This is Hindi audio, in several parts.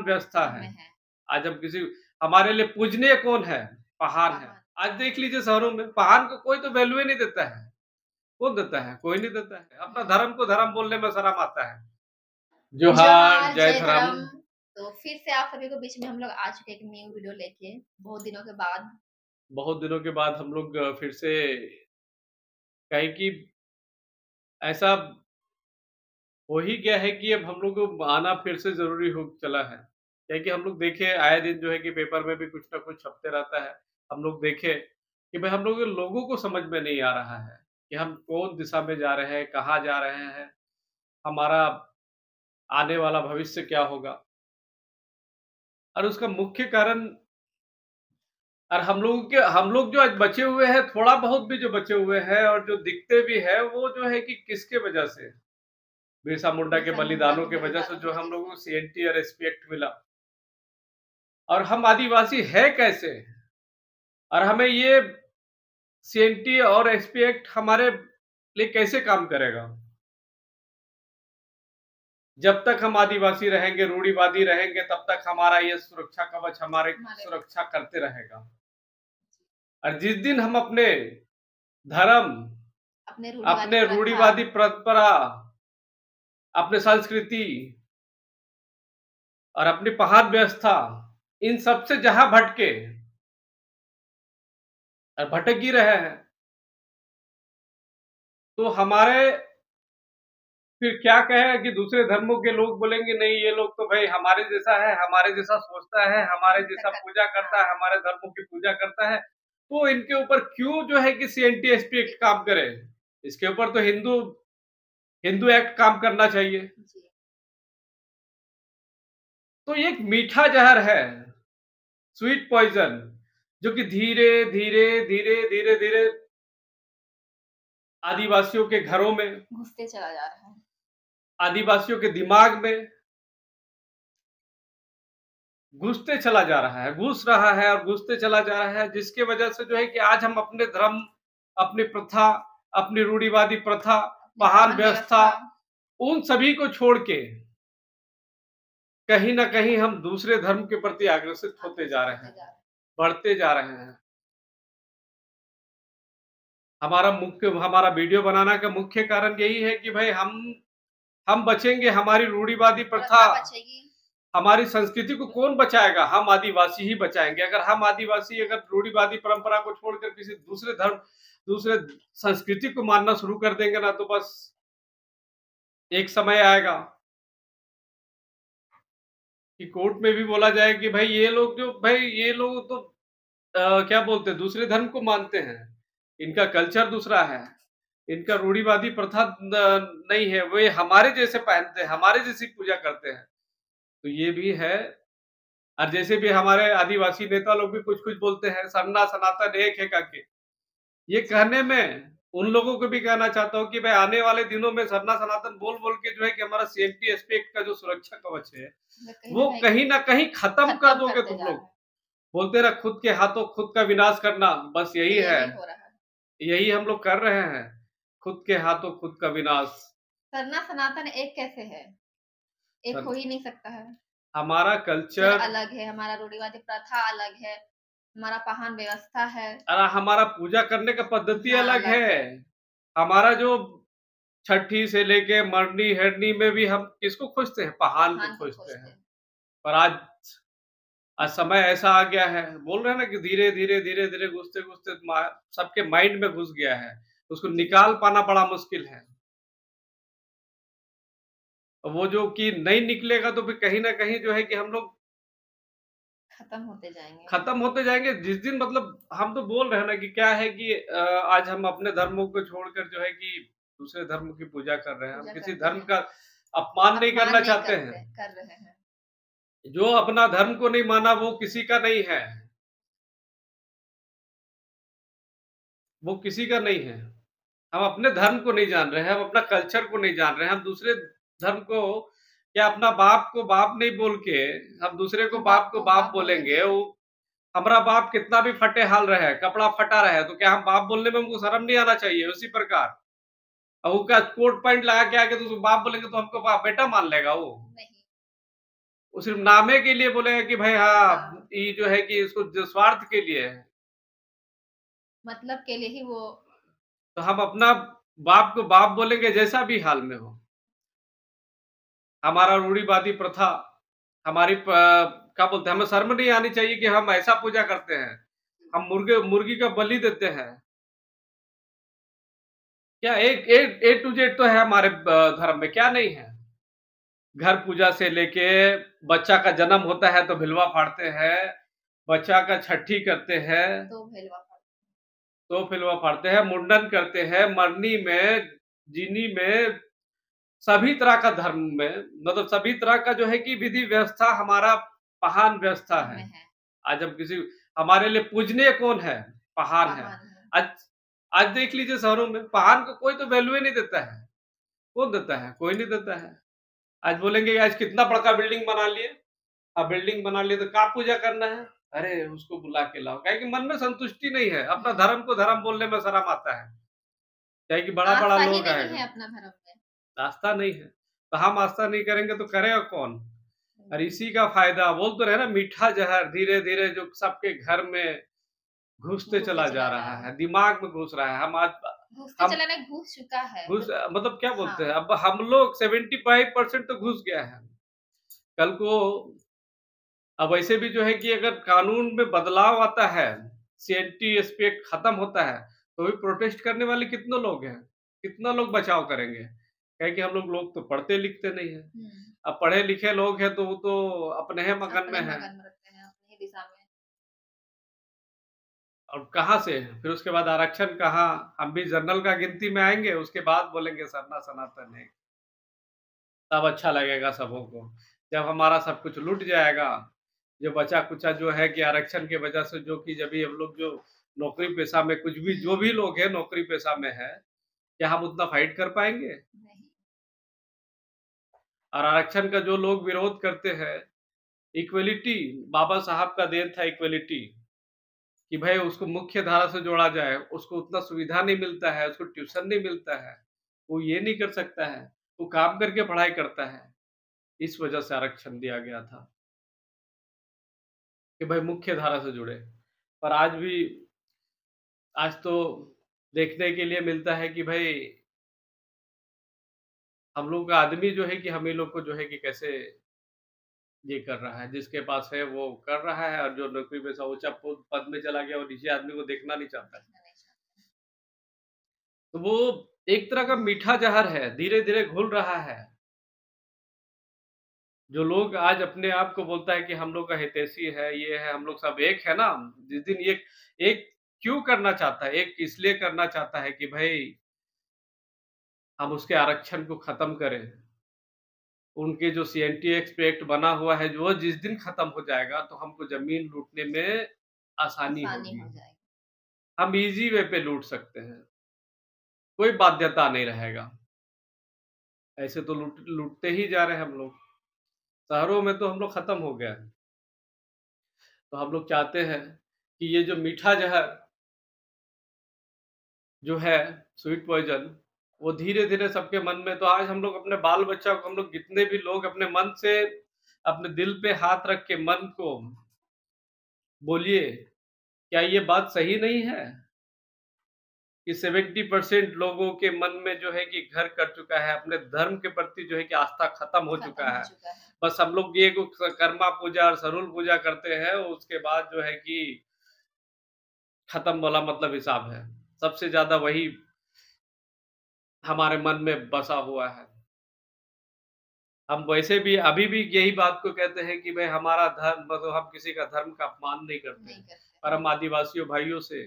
व्यवस्था में है। है। आज हम किसी हमारे लिए पूजनीय कौन है? पहाड़ है। पहाड़। आज देख लीजिए शहरों में पहाड़ को कोई तो वैल्यू ही नहीं देता है। कौन देता है? कोई नहीं देता है। अपना हुँ। धर्म को धर्म बोलने में शर्म आता है। जोहार, जोहार, जय जय धर्म। धर्म। तो फिर से आप सभी को बीच में हम लोग आ चुके हैं एक न्यू वीडियो लेके, बहुत दिनों के बाद। बहुत दिनों के बाद हम लोग फिर से कहें कि ऐसा हो ही गया है कि अब हम लोग को आना फिर से ज़रूरी हो चला है। क्या है कि हम लोग देखें आए दिन जो है कि पेपर में भी कुछ न कुछ छपते रहता है। हम लोग देखें कि भाई हम लोगों को समझ में नहीं आ रहा है कि हम कौन दिशा में जा रहे हैं, कहाँ जा रहे हैं, हमारा आने वाला भविष्य क्या होगा? और उसका मुख्य कारण और हम लोग जो आज बचे हुए हैं, थोड़ा बहुत भी जो बचे हुए हैं और जो दिखते भी हैं, वो जो है कि किसके वजह से? बिरसा मुंडा के बिरसा मुंडा बलिदानों के की वजह से बलिदानों की जो वजह हम लोगों से। को सीएनटी और रिस्पेक्ट मिला। और हम आदिवासी है कैसे? और हमें ये सीएनटी और रिस्पेक्ट हमारे लिए कैसे काम करेगा? जब तक हम आदिवासी रहेंगे, रूढ़िवादी रहेंगे, तब तक हमारा ये सुरक्षा कवच हमारे हमारे सुरक्षा करते रहेगा। और जिस दिन हम अपने धर्म, अपने रूढ़िवादी अपने प्रथा। रूढ़िवादी परंपरा, अपने संस्कृति और अपनी पहाड़ व्यवस्था, इन सब से जहां भटके और भटक ही रहे हैं, तो हमारे फिर क्या कहें कि दूसरे धर्मों के लोग बोलेंगे नहीं ये लोग तो भाई हमारे जैसा है, हमारे जैसा सोचता है, हमारे जैसा पूजा करता है, हमारे धर्मों की पूजा करता है, तो इनके ऊपर क्यों जो है कि सीएनटी एसपी एक्ट काम करे? इसके ऊपर तो हिंदू हिंदू एक्ट काम करना चाहिए। जी। तो ये एक मीठा जहर है, स्वीट पॉइजन, जो कि धीरे धीरे धीरे धीरे धीरे आदिवासियों के घरों में, घुसते चला जा रहा है। आदिवासियों के दिमाग में घुसते चला जा रहा है, घुस रहा है और घुसते चला जा रहा है, जिसकी वजह से जो है कि आज हम अपने धर्म, अपनी प्रथा, अपनी रूढ़िवादी प्रथा, अपनी महान महान व्यवस्था, व्यवस्था। उन सभी को छोड़ के कहीं न कहीं हम दूसरे धर्म के प्रति अग्रसित होते जा आकर्षित रहे होते हैं, जा रहे बढ़ते जा रहे हैं। हमारा वीडियो बनाना का मुख्य कारण यही है कि भाई हम बचेंगे, हमारी रूढ़िवादी हैं। प्रथा, प्रथा बचेगी। हमारी संस्कृति को कौन बचाएगा? हम आदिवासी ही बचाएंगे। अगर हम आदिवासी अगर रूढ़िवादी परंपरा को छोड़कर किसी दूसरे धर्म, दूसरे संस्कृति को मानना शुरू कर देंगे ना, तो बस एक समय आएगा कि कोर्ट में भी बोला जाए कि भाई ये लोग तो क्या बोलते हैं, दूसरे धर्म को मानते हैं, इनका कल्चर दूसरा है, इनका रूढ़िवादी प्रथा नहीं है, वे हमारे जैसे पहनते हैं, हमारे जैसी पूजा करते हैं। तो ये भी है। और जैसे भी हमारे आदिवासी नेता लोग भी कुछ-कुछ बोलते हैं, सरना सनातन एक है करके। ये जी। कहने में उन लोगों को भी कहना चाहता हूँ कि भाई आने वाले दिनों में सरना सनातन बोल-बोल के जो है कि हमारा सेफ्टी एस्पेक्ट का जो सुरक्षा कवच है, मतलब वो कहीं न कहीं खत्म कर खत्म दोगे करते तुम जा रहा लोग। है। बोलते ना खुद के हाथों खुद का विनाश करना, बस तो यही है। यही हो रहा है। यही हम लोग कर रहे हैं, खुद के हाथों खुद का विनाश। सरना सनातन एक कैसे है? एक सन हो ही नहीं सकता है। हमारा कल्चर कल्चर अलग है, हमारा रूढ़िवादी प्रथा अलग है, हमारा पहान व्यवस्था है, हमारा पूजा करने का पद्धति हाँ, अलग अलग है। है। हमारा जो छठी से लेके मरनी-हरनी में भी हम किसको खोजते हैं? पहान को पहान को खोजते खोजते हैं। हैं। पर आज आज समय ऐसा आ गया है, बोल रहे हैं ना कि धीरे-धीरे, धीरे-धीरे घुसते-घुसते सबके माइंड में घुस गया है। उसको जी। निकाल पाना बड़ा मुश्किल है। वो जो कि नहीं निकलेगा तो फिर कहीं न कहीं जो है कि हम लोग खत्म होते जाएँगे। खत्म होते जाएँगे। जिस दिन मतलब हम तो बोल रहे हैं ना कि क्या है कि आज हम अपने धर्मों को छोड़कर जो है कि दूसरे धर्म की पूजा कर रहे हैं। हम पूजा किसी करते धर्म हैं। का अपमान नहीं अपमान करना नहीं चाहते हैं। करते कर रहे हैं। जो अपना धर्म को नहीं माना वो किसी का नहीं है, वो किसी का नहीं है। हम अपने धर्म को नहीं जान रहे हैं, हम अपना कल्चर को नहीं जान रहे हैं, हम दूसरे धर्म को या अपना बाप को बाप नहीं बोल के हम दूसरे बाप को को बाप बाप बोलेंगे। बोलेंगे। वो हमारा बाप कितना भी फटे-हाल रहे, कपड़ा फटा रहे, तो क्या हम बाप बोलने में हमको शर्म नहीं आना चाहिए? उसी प्रकार अब वो क्या कोट पैंट लगा के आके तो उसको बाप बोलेंगे तो हमको बेटा मान लेगा वो? नहीं। वो सिर्फ नामे के लिए बोलेगा कि भाई हाँ, हाँ। ये जो है कि इसको जो स्वार्थ के लिए है। मतलब के लिए ही वो तो हम अपना बाप को बाप बोलेंगे जैसा भी हाल में हो। हमारा रूढ़िवादी प्रथा, हमारी क्या बोलते हैं, हमें शर्म नहीं आनी चाहिए कि हम ऐसा पूजा करते हैं। हम मुर्गी का बलि देते हैं। क्या एक ए टू जेड तो है हमारे धर्म में, क्या नहीं है? घर पूजा से लेके बच्चा का जन्म होता है तो भिलवा फाड़ते हैं, बच्चा का छठी करते हैं, तो भेलवा का। तो भिलवा फाड़ते हैं, मुंडन करते हैं, मरनी में, जीनी में, सभी तरह का धर्म में, मतलब सभी तरह का जो है कि विधि व्यवस्था हमारा महान व्यवस्था सब है। में है। आज हम किसी हमारे लिए पूजनीय कौन है? पहाड़ है। महान है। आज आज देख लीजिए शहरों में पहाड़ को कोई तो वैल्यू ही नहीं देता है। कौन देता है? कोई नहीं देता है। आज बोलेंगे आज कितना बड़का बिल्डिंग बना लिए। अब बिल्डिंग बना लिए तो क्या पूजा करना है? अरे उसको बुला के लाओ, क्या कि मन में संतुष्टि नहीं है। अपना धर्म को धर्म बोलने में शर्म आता है, क्या कि बड़ा बड़ा आस्था ही लोग नहीं आएगा। है अपना धर्म में। आस्था नहीं है तो हम आस्था नहीं करेंगे तो करेगा कौन? और इसी का फायदा बोल तो रहे ना, मीठा जहर धीरे धीरे जो सबके घर में घुसते घुसते चला चला जा जा रहा रहा है, है। दिमाग में घुस रहा है। हम आज घुसते हम चला नहीं, घुस चुका है घुस जो। मतलब क्या बोलते हाँ। हैं, अब हम लोग 75% तो घुस गया है। कल को अब वैसे भी जो है कि अगर कानून में बदलाव आता है, एंटी एस्पेक्ट खत्म होता है, तो भी प्रोटेस्ट करने वाले कितने लोग हैं? कितना लोग बचाव करेंगे? क्या है कि हम लोग तो पढ़ते लिखते नहीं है। अब पढ़े लिखे लोग हैं तो वो तो अपने ही मगन में अपने है। मगन में रहते हैं अपनी दिशा में। और कहाँ से फिर उसके बाद आरक्षण कहाँ? हम भी जनरल का गिनती में आएंगे, उसके बाद बोलेंगे सरना सनातन है। तब अच्छा लगेगा सबों को, जब हमारा सब कुछ लुट जाएगा। जो बचा कुचा जो है कि आरक्षण की वजह से, जो कि जब भी हम लोग जो नौकरी पेशा में कुछ भी जो भी लोग हैं नौकरी पेशा में है, क्या हम उतना फाइट कर पाएंगे? नहीं। और आरक्षण का जो लोग विरोध करते हैं, इक्वलिटी, बाबा साहब का देन था इक्वलिटी, कि भाई उसको मुख्य धारा से जोड़ा जाए, उसको उतना सुविधा नहीं मिलता है, उसको ट्यूशन नहीं मिलता है, वो ये नहीं कर सकता है, वो काम करके पढ़ाई करता है। इस वजह से आरक्षण दिया गया था कि भाई मुख्य धारा से जुड़े। पर आज भी, आज तो देखने के लिए मिलता है कि भाई हम लोग का आदमी जो है कि हम ही लोग को जो है कि कैसे ये कर रहा है, जिसके पास है वो कर रहा है, और जो नौकरी पेशा ऊंचा पद में चला गया वो नीचे आदमी को देखना नहीं चाहता है। तो वो एक तरह का मीठा जहर है, धीरे धीरे घुल रहा है। जो लोग आज अपने आप को बोलता है कि हम लोग का हितैषी है, ये है, हम लोग सब एक है ना, जिस दिन ये एक क्यों करना चाहता है, एक इसलिए करना चाहता है कि भाई हम उसके आरक्षण को खत्म करें। उनके जो सीएनटी एक्ट बना हुआ है, जो जिस दिन खत्म हो जाएगा तो हमको जमीन लूटने में आसानी आसानी होगी। हो जाएगी। हम इजी वे पे लूट सकते हैं, कोई बाध्यता नहीं रहेगा। ऐसे तो लूटते ही जा रहे हैं हम लोग। शहरों में तो हम लोग खत्म हो गया है। तो हम लोग चाहते हैं कि ये जो मीठा जहर जो है, स्वीट पॉइजन, वो धीरे धीरे सबके मन में, तो आज हम लोग अपने बाल बच्चा को, हम लोग जितने भी लोग अपने मन से, अपने दिल पे हाथ रख के मन को बोलिए, क्या ये बात सही नहीं है कि 70% लोगों के मन में जो है कि घर कर चुका है, अपने धर्म के प्रति जो है कि आस्था खत्म हो खत्म चुका हो है। चुका है। बस हम लोग ये कर्मा पूजा और सरूल पूजा करते हैं, उसके बाद जो है कि खत्म वाला मतलब हिसाब है। सबसे ज्यादा वही हमारे मन में बसा हुआ है। हम वैसे भी अभी भी यही बात को कहते हैं कि भाई हमारा धर्म, मतलब हम किसी का धर्म का अपमान नहीं करते नहीं हैं। करते। पर हम आदिवासियों भाइयों से,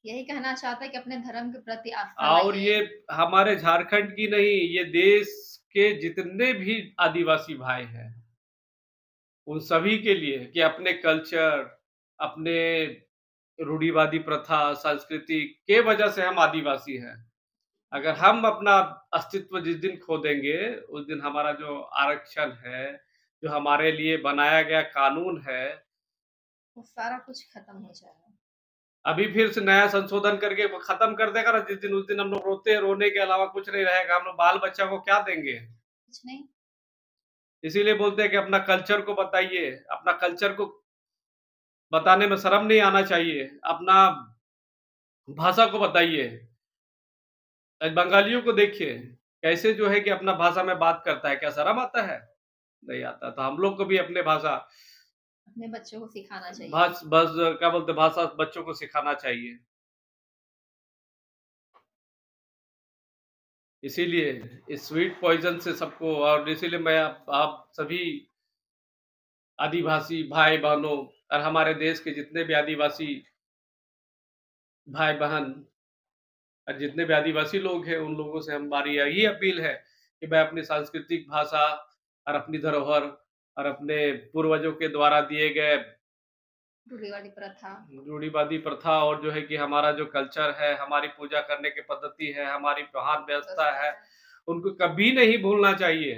यही कहना चाहता है कि अपने धर्म के प्रति आस्था और लाइए। ये हमारे झारखंड की नहीं, ये देश के जितने भी आदिवासी भाई हैं, उन सभी के लिए कि अपने कल्चर, अपने रूढ़िवादी प्रथा, संस्कृति के वजह से हम आदिवासी हैं। अगर हम अपना अस्तित्व जिस दिन खो देंगे, उस दिन हमारा जो आरक्षण है, जो हमारे लिए बनाया गया कानून है, वो सारा कुछ खत्म हो जाएगा। अभी फिर से नया संशोधन करके वो खत्म कर देगा ना जिस दिन, उस दिन हम लोग रोते हैं, रोने के अलावा कुछ नहीं रहेगा। हम लोग बाल बच्चा को क्या देंगे? कुछ नहीं। इसीलिए बोलते हैं कि अपना कल्चर को बताइए, अपना कल्चर को बताने में शर्म नहीं आना चाहिए, अपना भाषा को बताइए। आज बंगालियों को देखिए, कैसे जो है कि अपना भाषा में बात करता है, क्या शर्म आता है? नहीं आता। तो हम लोग को भी अपने भाषा अपने बच्चों को सिखाना चाहिए। भाष बस क्या बोलते हैं, भाषा बच्चों को सिखाना चाहिए। इसीलिए इस स्वीट पॉइज़न से सबको, और इसीलिए मैं आप सभी आदिवासी भाई-बहनों और हमारे देश के जितने भी आदिवासी भाई-बहन और जितने भी आदिवासी लोग हैं, उन लोगों से हमारी यही अपील है कि मैं अपनी सांस्कृतिक भाषा और अपनी धरोहर और अपने पूर्वजों के द्वारा दिए गए रूढ़िवादी प्रथा। रूढ़िवादी प्रथा और जो है कि हमारा जो कल्चर है, हमारी पूजा करने की पद्धति है, हमारी महान व्यवस्था है, उनको कभी नहीं भूलना चाहिए।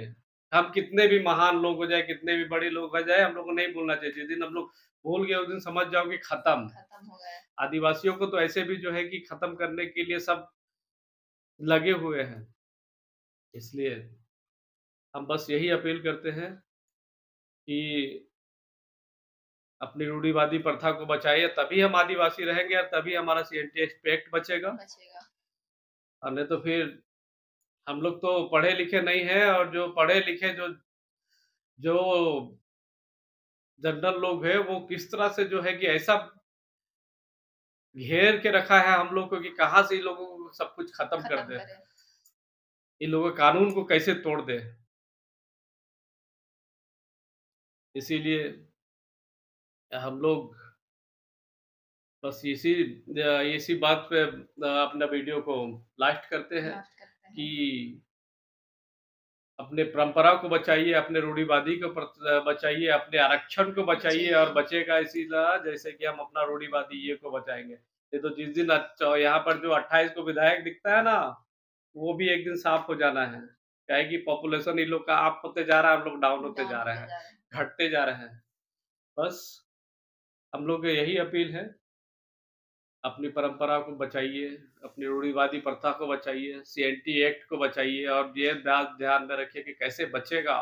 हम कितने भी महान लोग हो जाए, कितने भी बड़े लोग हो जाए, हम लोग को नहीं भूलना चाहिए। जिस दिन हम लोग भूल गए, उस दिन समझ जाओ कि खत्म। खत्म हो गया। आदिवासियों को तो ऐसे भी जो है कि खत्म करने के लिए सब लगे हुए हैं। इसलिए हम बस यही अपील करते हैं कि अपनी रूढ़िवादी प्रथा को बचाइए, तभी हम आदिवासी रहेंगे और तभी हमारा सीएनटी एक्ट बचेगा। बचेगा। और नहीं तो फिर हम लोग तो पढ़े लिखे नहीं हैं, और जो पढ़े लिखे जो जो जनरल लोग हैं, वो किस तरह से जो है कि ऐसा घेर के रखा है हम लोग को कि कहाँ से इन लोगों को सब कुछ खत्म कर खत्म दे। करें। इन लोगों के कानून को कैसे तोड़ दे। इसीलिए हम लोग बस इसी बात पे अपना वीडियो को लास्ट करते हैं लास्ट करते हैं। कि अपने परंपरा को बचाइए, अपने रूढ़िवादी को बचाइए, अपने आरक्षण को बचाइए, और बचेगा इसी तरह जैसे कि हम अपना रूढ़िवादी ये को बचाएँगे। ये तो जिस दिन यहाँ पर जो 28 को विधायक दिखता है ना, वो भी एक दिन साफ हो जाना है। क्या है कि पॉपुलेशन इन लोग का अप होते जा रहा है, हम लोग डाउन होते डाउन जा रहे होते हैं, जा रहे हैं। घटते जा रहे हैं। बस हम लोग की यही अपील है, अपनी परंपरा को बचाइए, अपनी रूढ़िवादी प्रथा को बचाइए, सीएनटी एक्ट को बचाइए, और ये बात ध्यान में रखिए कि कैसे बचेगा।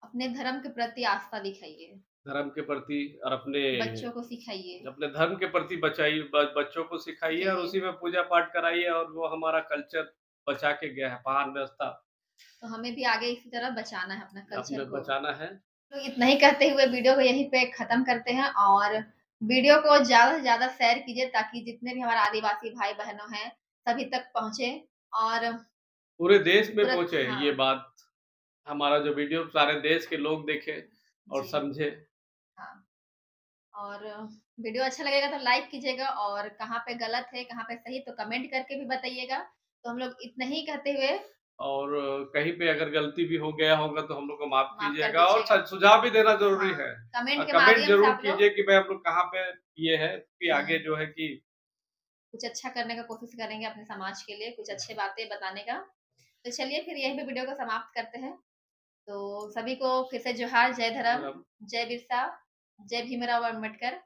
अपने धर्म के प्रति आस्था दिखाइए। धर्म के प्रति और अपने बच्चों को सिखाइए। अपने धर्म के प्रति बचाइए, बच्चों को सिखाइए और उसी में पूजा पाठ कराइए, और वो हमारा कल्चर बचा के गया है, महान व्यवस्था। तो हमें भी आगे इसी तरह बचाना है अपना कल्चर को। बचाना है। तो इतना ही कहते हुए वीडियो को यहीं पे खत्म करते हैं, और वीडियो को ज़्यादा से ज़्यादा शेयर कीजिए ताकि जितने भी हमारे आदिवासी भाई बहनों हैं सभी तक पहुँचे और पूरे देश में पहुँचे। हाँ। ये बात हमारा जो वीडियो सारे देश के लोग देखें और जी। समझे। हाँ। और वीडियो अच्छा लगेगा तो लाइक कीजिएगा, और कहाँ पे गलत है कहाँ पे सही तो कमेंट करके भी बताइएगा। तो हम लोग इतना ही कहते हुए, और कहीं पे अगर गलती भी हो गया होगा तो हम लोग को माफ माफ कर कीजिएगा, और दीजिएगा। सुझाव भी देना जरूरी हाँ, है। कमेंट के कमेंट माध्यम से जरूर आप लोग कीजिए कि भाई हम लोग कहाँ पे ये है कि हाँ। आगे जो है कि कुछ अच्छा करने का कोशिश करेंगे अपने समाज के लिए, कुछ अच्छी बातें बताने का। तो चलिए फिर यहीं पे वीडियो को समाप्त करते हैं। तो सभी को फिर से जोहार, जय धर्म, जय बिरसा, जय भीमराव अम्बेडकर।